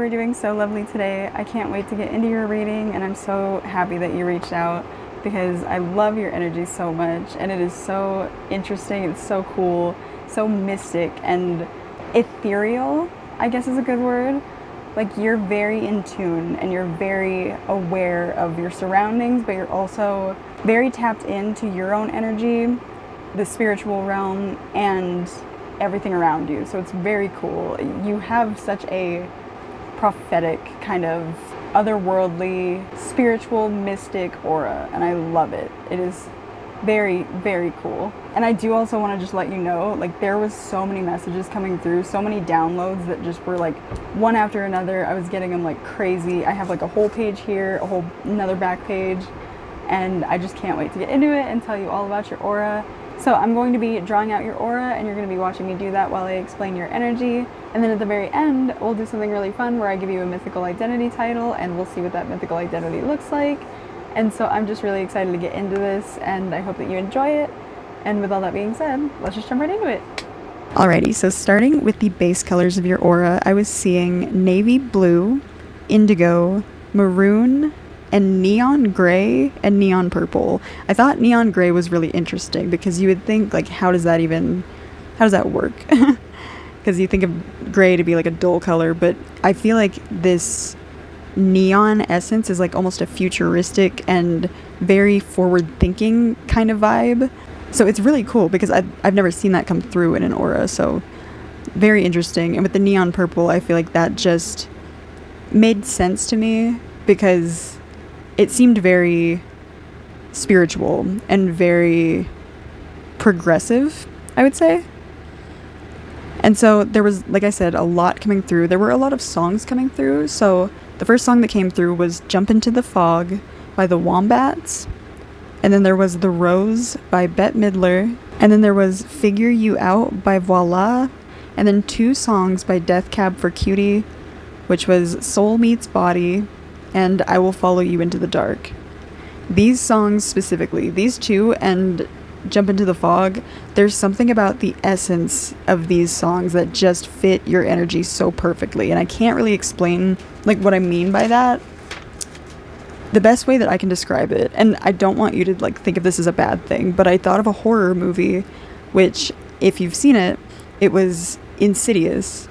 are doing so lovely today. I can't wait to get into your reading, and I'm so happy that you reached out because I love your energy so much, and it is so interesting, it's so cool, so mystic and ethereal, I guess is a good word. Like, you're very in tune and you're very aware of your surroundings, but you're also very tapped into your own energy, the spiritual realm, and everything around you. So it's very cool. You have such a prophetic kind of otherworldly, spiritual, mystic aura, and I love it. It is very, very cool. And I do also want to just let you know, like, there was so many messages coming through, so many downloads that just were like one after another. I was getting them like crazy. I have like a whole page here, another back page, and I just can't wait to get into it and tell you all about your aura. So I'm going to be drawing out your aura, and you're going to be watching me do that while I explain your energy. And then at the very end, we'll do something really fun where I give you a mythical identity title, and we'll see what that mythical identity looks like. And so I'm just really excited to get into this, and I hope that you enjoy it. And with all that being said, let's just jump right into it. Alrighty, so starting with the base colors of your aura, I was seeing navy blue, indigo, maroon, and neon gray and neon purple. I thought neon gray was really interesting because you would think, like, how does that work? Because you think of gray to be like a dull color, but I feel like this neon essence is like almost a futuristic and very forward-thinking kind of vibe. So it's really cool because I've never seen that come through in an aura, so very interesting. And with the neon purple, I feel like that just made sense to me because it seemed very spiritual and very progressive, I would say. And so there was, like I said, a lot coming through. There were a lot of songs coming through. So the first song that came through was Jump Into the Fog by the Wombats. And then there was The Rose by Bette Midler. And then there was Figure You Out by Voila. And then 2 songs by Death Cab for Cutie, which was Soul Meets Body and I Will Follow You Into the Dark. These songs specifically, these 2 and Jump Into the Fog, there's something about the essence of these songs that just fit your energy so perfectly, and I can't really explain like what I mean by that. The best way that I can describe it, and I don't want you to like think of this as a bad thing, but I thought of a horror movie, which if you've seen it, it was Insidious,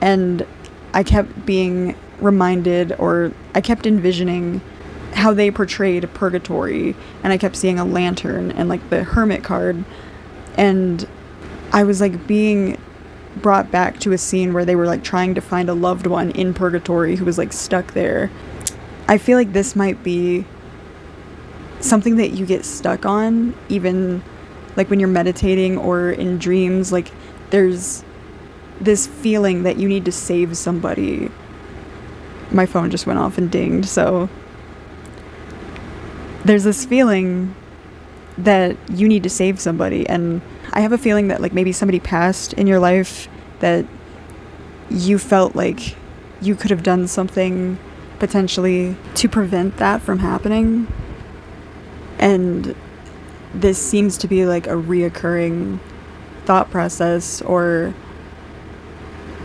and I kept being reminded, or I kept envisioning how they portrayed purgatory, and I kept seeing a lantern and like the hermit card, and I was like being brought back to a scene where they were like trying to find a loved one in purgatory who was like stuck there. I feel like this might be something that you get stuck on, even like when you're meditating or in dreams. Like, there's this feeling that you need to save somebody. My phone just went off and dinged, so there's this feeling that you need to save somebody, and I have a feeling that like maybe somebody passed in your life that you felt like you could have done something potentially to prevent that from happening, and this seems to be like a reoccurring thought process or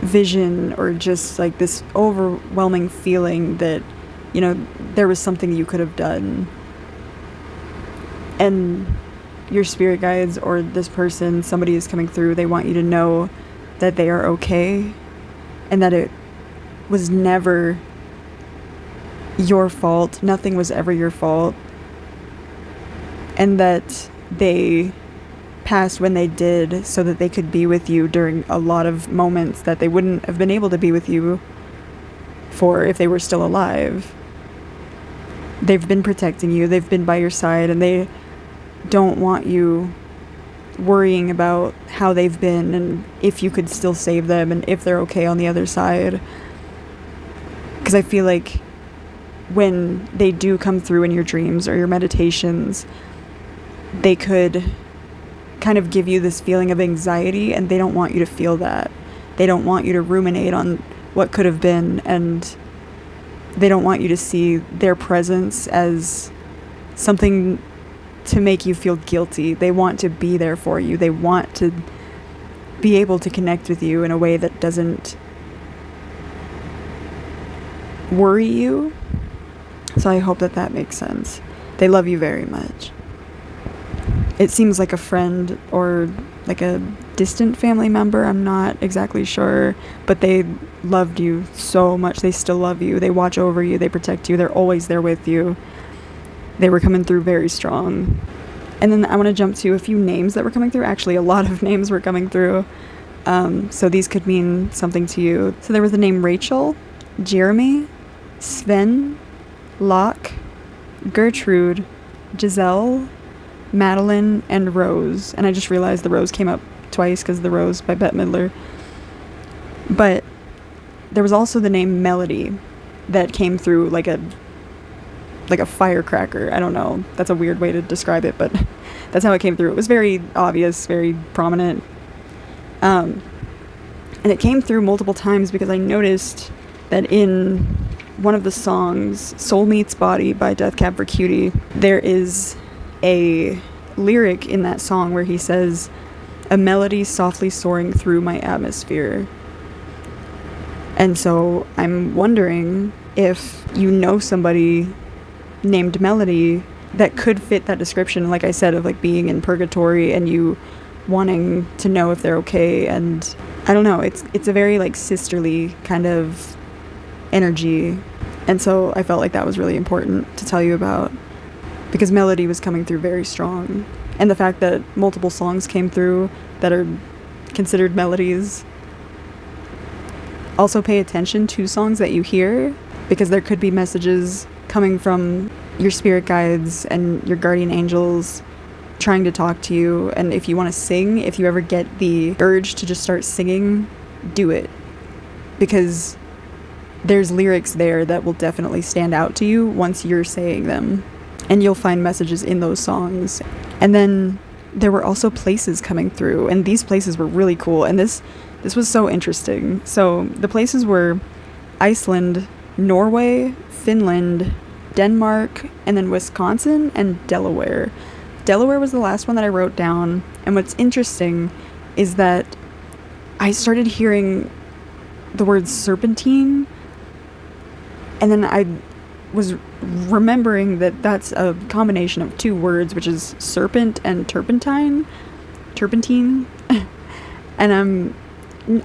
vision, or just like this overwhelming feeling that, you know, there was something you could have done. And your spirit guides or this person, somebody is coming through, they want you to know that they are okay and that it was never your fault. Nothing was ever your fault. And that they passed when they did so that they could be with you during a lot of moments that they wouldn't have been able to be with you for if they were still alive. They've been protecting you, they've been by your side, and they don't want you worrying about how they've been and if you could still save them and if they're okay on the other side. Because I feel like when they do come through in your dreams or your meditations, they could kind of give you this feeling of anxiety, and they don't want you to feel that. They don't want you to ruminate on what could have been, and they don't want you to see their presence as something to make you feel guilty. They want to be there for you. They want to be able to connect with you in a way that doesn't worry you. So I hope that that makes sense. They love you very much. It seems like a friend or like a distant family member. I'm not exactly sure, but they loved you so much. They still love you. They watch over you. They protect you. They're always there with you. They were coming through very strong. And then I want to jump to a few names that were coming through. Actually, a lot of names were coming through. So these could mean something to you. So there was the name Rachel, Jeremy, Sven, Locke, Gertrude, Giselle, Madeline, and Rose. And I just realized the Rose came up twice because the Rose by Bette Midler. But there was also the name Melody that came through like a firecracker. I don't know. That's a weird way to describe it, but that's how it came through. It was very obvious, very prominent. And it came through multiple times because I noticed that in one of the songs, Soul Meets Body by Death Cab for Cutie, there is a lyric in that song where he says, "A melody softly soaring through my atmosphere." And so I'm wondering if you know somebody named Melody that could fit that description, like I said, of like being in purgatory and you wanting to know if they're okay. And I don't know, it's a very like sisterly kind of energy. And so I felt like that was really important to tell you about because Melody was coming through very strong. And the fact that multiple songs came through that are considered melodies. Also pay attention to songs that you hear because there could be messages coming from your spirit guides and your guardian angels trying to talk to you. And if you want to sing, if you ever get the urge to just start singing, do it. Because there's lyrics there that will definitely stand out to you once you're saying them. And you'll find messages in those songs. And then there were also places coming through. And these places were really cool. And this was so interesting. So the places were Iceland, Norway, Finland, Denmark, and then Wisconsin and Delaware. Delaware was the last one that I wrote down. And what's interesting is that I started hearing the word serpentine. And then I was remembering that that's a combination of two words, which is serpent and turpentine. And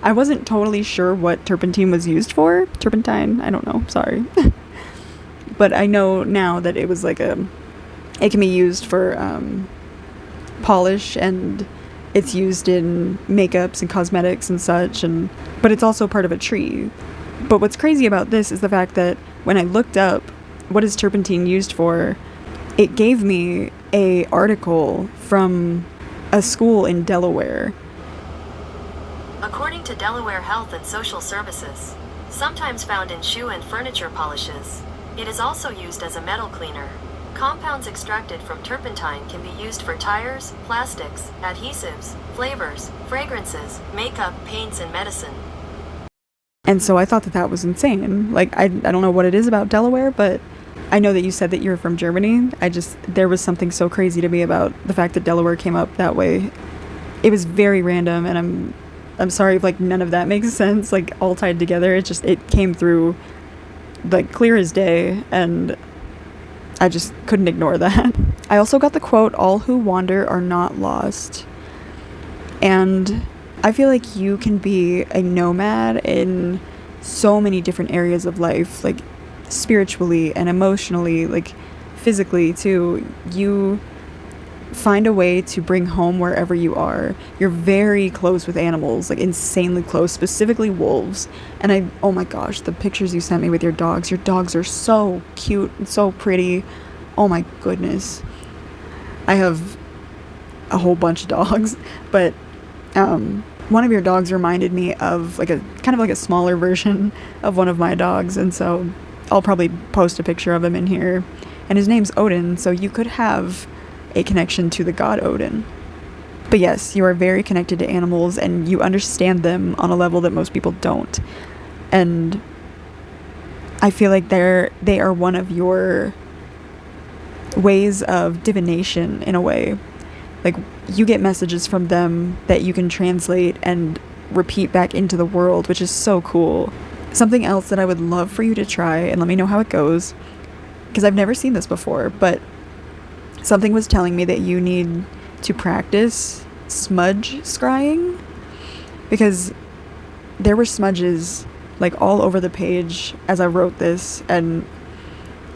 I wasn't totally sure what turpentine was used for. Turpentine, I don't know, sorry. But I know now that it was like it can be used for polish, and it's used in makeups and cosmetics and such, but it's also part of a tree. But what's crazy about this is the fact that when I looked up what is turpentine used for, it gave me a article from a school in Delaware. According to Delaware Health and Social Services, sometimes found in shoe and furniture polishes, it is also used as a metal cleaner. Compounds extracted from turpentine can be used for tires, plastics, adhesives, flavors, fragrances, makeup, paints, and medicine. And so I thought that was insane. Like, I don't know what it is about Delaware, but I know that you said that you're from Germany. There was something so crazy to me about the fact that Delaware came up that way. It was very random, and I'm sorry if like none of that makes sense, like all tied together. It came through like clear as day, and I just couldn't ignore that. I also got the quote, "All who wander are not lost." And I feel like you can be a nomad in so many different areas of life, like spiritually and emotionally, like physically too. You find a way to bring home wherever you are. You're very close with animals, like insanely close, specifically wolves. And oh my gosh, the pictures you sent me with your dogs are so cute and so pretty. Oh my goodness. I have a whole bunch of dogs, but one of your dogs reminded me of like a kind of like a smaller version of one of my dogs, and so I'll probably post a picture of him in here. And his name's Odin, so you could have a connection to the god Odin. But yes, you are very connected to animals, and you understand them on a level that most people don't. And I feel like they are one of your ways of divination in a way. Like, you get messages from them that you can translate and repeat back into the world, which is so cool. Something else that I would love for you to try, and let me know how it goes, because I've never seen this before, but something was telling me that you need to practice smudge scrying, because there were smudges like all over the page as I wrote this, and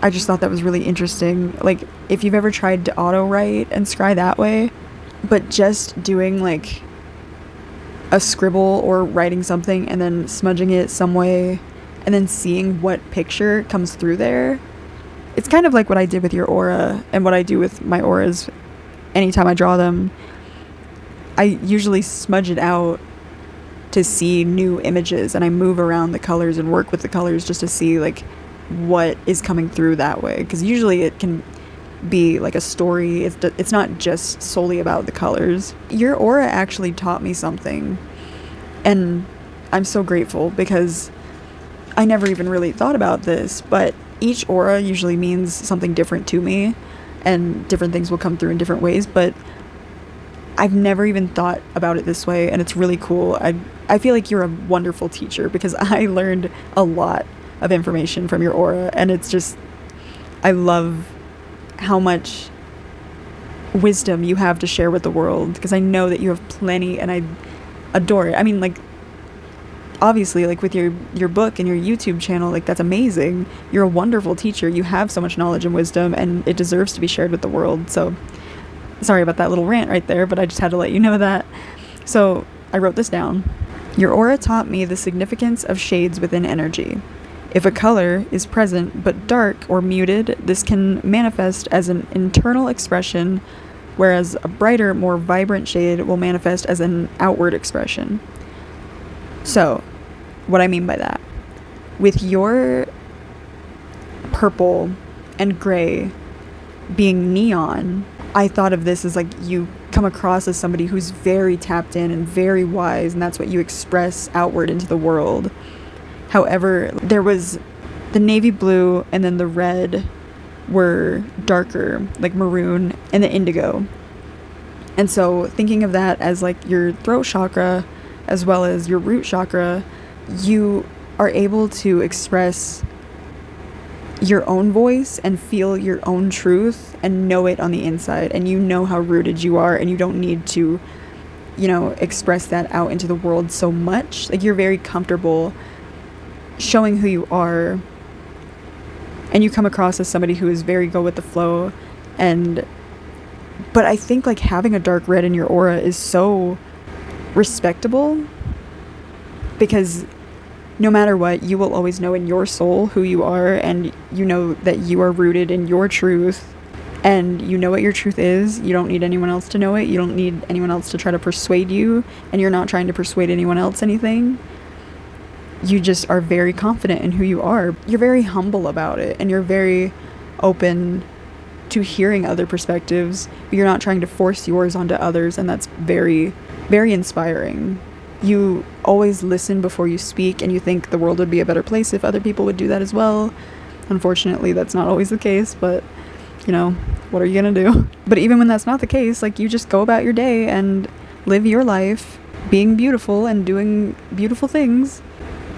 I just thought that was really interesting. Like, if you've ever tried to auto write and scry that way, but just doing like a scribble or writing something and then smudging it some way and then seeing what picture comes through there. It's kind of like what I did with your aura and what I do with my auras anytime I draw them. I usually smudge it out to see new images, and I move around the colors and work with the colors just to see like what is coming through that way, because usually it can be like a story. It's not just solely about the colors. Your aura actually taught me something, and I'm so grateful, because I never even really thought about this, but each aura usually means something different to me, and different things will come through in different ways, but I've never even thought about it this way, and it's really cool. I feel like you're a wonderful teacher, because I learned a lot of information from your aura, and it's just, I love how much wisdom you have to share with the world, because I know that you have plenty, and I adore it. I mean, like, obviously, like with your book and your YouTube channel, like, that's amazing. You're a wonderful teacher. You have so much knowledge and wisdom, and it deserves to be shared with the world. So sorry about that little rant right there, but I just had to let you know that. So I wrote this down. Your aura taught me the significance of shades within energy. If a color is present but dark or muted, this can manifest as an internal expression, whereas a brighter, more vibrant shade will manifest as an outward expression. So, what I mean by that, with your purple and gray being neon, I thought of this as like you come across as somebody who's very tapped in and very wise, and that's what you express outward into the world. However, there was the navy blue and then the red were darker, like maroon, and the indigo. And so thinking of that as like your throat chakra as well as your root chakra, you are able to express your own voice and feel your own truth and know it on the inside, and you know how rooted you are, and you don't need to, express that out into the world so much. Like, you're very comfortable showing who you are, and you come across as somebody who is very go with the flow. But I think like having a dark red in your aura is so respectable, because no matter what, you will always know in your soul who you are, and you know that you are rooted in your truth, and you know what your truth is. You don't need anyone else to know it. You don't need anyone else to try to persuade you, and you're not trying to persuade anyone else anything. You just are very confident in who you are. You're very humble about it, and you're very open to hearing other perspectives, but you're not trying to force yours onto others, and that's very, very inspiring. You always listen before you speak, and you think the world would be a better place if other people would do that as well. Unfortunately, that's not always the case, but what are you gonna do? But even when that's not the case, like, you just go about your day and live your life being beautiful and doing beautiful things.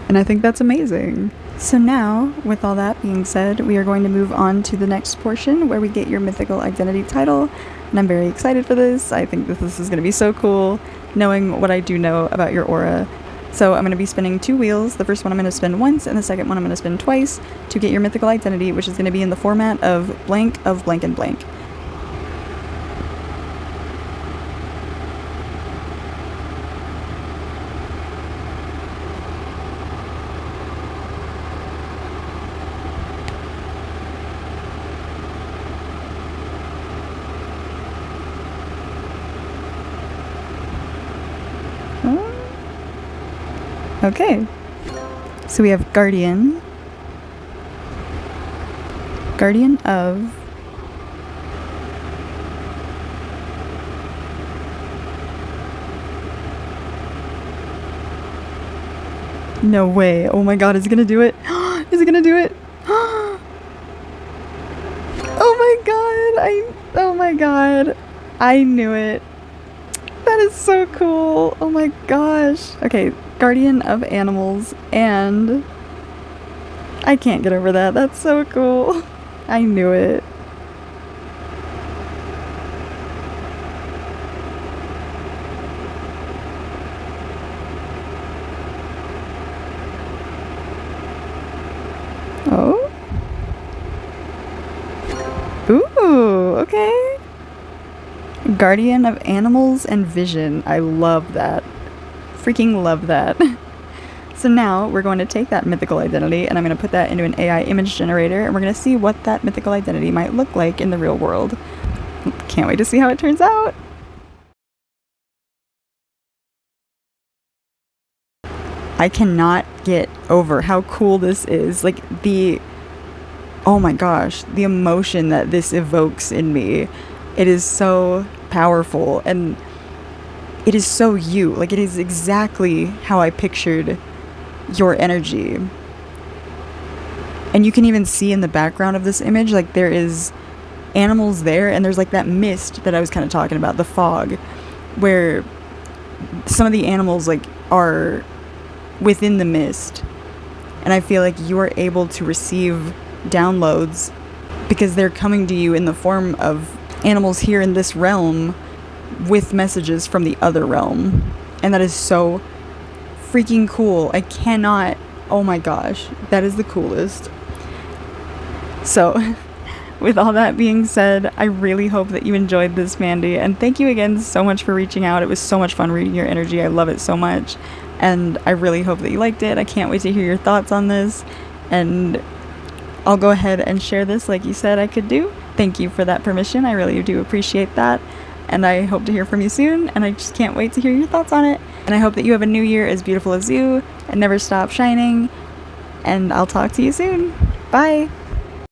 And I think that's amazing. So now, with all that being said, we are going to move on to the next portion where we get your mythical identity title. And I'm very excited for this. I think that this is going to be so cool, knowing what I do know about your aura. So I'm going to be spinning 2 wheels. The first one I'm going to spin once, and the second one I'm going to spin twice to get your mythical identity, which is going to be in the format of blank and blank. Okay, so we have Guardian of no way. Oh my god, is it gonna do it? Is it gonna do it? Oh my god, I knew it. That is so cool. Oh my gosh. Okay, Guardian of Animals and I can't get over that. That's so cool. I knew it. Oh? Ooh, okay. Guardian of Animals and Vision. I love that. Freaking love that. So now we're going to take that mythical identity and I'm going to put that into an AI image generator and we're going to see what that mythical identity might look like in the real world. Can't wait to see how it turns out. I cannot get over how cool this is. Like oh my gosh, the emotion that this evokes in me. It is so powerful and it is so you. Like, it is exactly how I pictured your energy. And you can even see in the background of this image, like, there is animals there and there's like that mist that I was kind of talking about, the fog, where some of the animals like are within the mist. And I feel like you are able to receive downloads because they're coming to you in the form of animals here in this realm with messages from the other realm. And that is so freaking cool. I cannot, oh my gosh, that is the coolest. So with all that being said, I really hope that you enjoyed this, Mandy, and thank you again so much for reaching out. It was so much fun reading your energy. I love it so much, and I really hope that you liked it. I can't wait to hear your thoughts on this, and I'll go ahead and share this like you said I could do. Thank you for that permission. I really do appreciate that, and I hope to hear from you soon, and I just can't wait to hear your thoughts on it. And I hope that you have a new year as beautiful as you and never stop shining, and I'll talk to you soon. Bye!